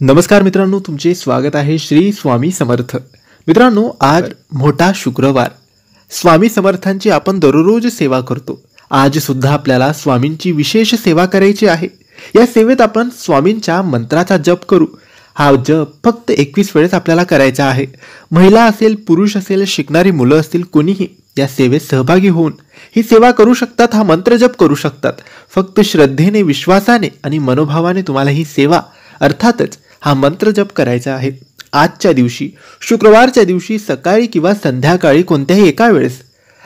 नमस्कार मित्रांनो, तुमचे स्वागत आहे श्री स्वामी समर्थ. मित्रांनो, आज मोठा शुक्रवार. स्वामी समर्थांची आपण दररोज सेवा करतो. आज सुद्धा आपल्याला स्वामींची विशेष सेवा करायची आहे. या सेवेत आपण स्वामींच्या मंत्राचा जप करू. हा जप फक्त 21 वेळेस आपल्याला करायचा आहे. महिला असेल, पुरुष असेल, शिकणारी मुलं असतील, कोणीही या सेवेत सहभागी होऊन ही सेवा करू शकतात. हा मंत्र जप करू शकतात. फक्त श्रद्धेने, विश्वासाने आणि मनोभावाने तुम्हाला ही सेवा अर्थातच हा मंत्र जप करायचा आहे. आजच्या दिवशी, शुक्रवारच्या दिवशी सकाळी किंवा संध्याकाळी कोणत्याही एका वेळेस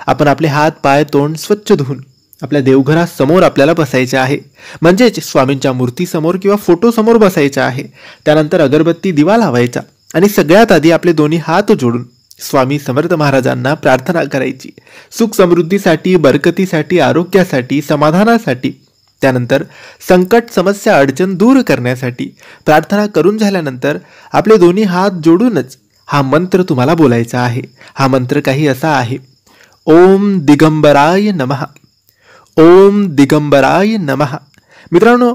आपण आपले हात, पाय, तोंड स्वच्छ धुवून आपल्या देवघरासमोर आपल्याला बसायचे आहे. म्हणजेच स्वामींच्या मूर्तीसमोर किंवा फोटोसमोर बसायचं आहे. त्यानंतर अगरबत्ती, दिवा लावायचा आणि सगळ्यात आधी आपले दोन्ही हात जोडून स्वामी समर्थ महाराजांना प्रार्थना करायची. सुख समृद्धीसाठी, बरकतीसाठी, आरोग्यासाठी, समाधानासाठी, त्यानंतर संकट, समस्या, अडचण दूर करण्यासाठी प्रार्थना करून झाल्यानंतर आपले दोन्ही हात जोडूनच हा मंत्र तुम्हाला बोलायचा आहे. हा मंत्र काही असा आहे: ओम दिगंबराय नमः, ओम दिगंबराय नमः. मित्रांनो,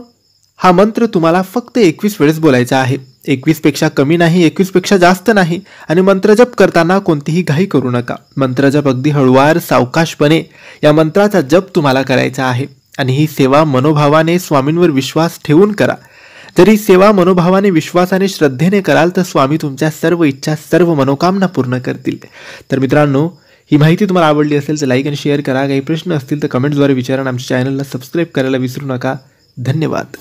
हा मंत्र तुम्हाला फक्त 21 वेळेस बोलायचा आहे. 21 पेक्षा कमी नाही, 21 पेक्षा जास्त नाही. आणि मंत्रजप करताना कोणतीही घाई करू नका. मंत्रजप अगदी हळूवार, सावकाशपणे या मंत्राचा जप तुम्हाला करायचा आहे. आणि ही सेवा मनोभावाने, स्वामींवर विश्वास ठेवून करा. जर ही सेवा मनोभावाने, विश्वासाने, श्रद्धेने कराल तर स्वामी तुमच्या सर्व इच्छा, सर्व मनोकामना पूर्ण करतील. तर मित्रांनो, ही माहिती तुम्हाला आवडली असेल तर लाईक आणि शेअर करा. काही प्रश्न असतील तर कमेंट्सद्वारे विचारा. आमच्या चॅनलला सबस्क्राईब करायला विसरू नका. धन्यवाद.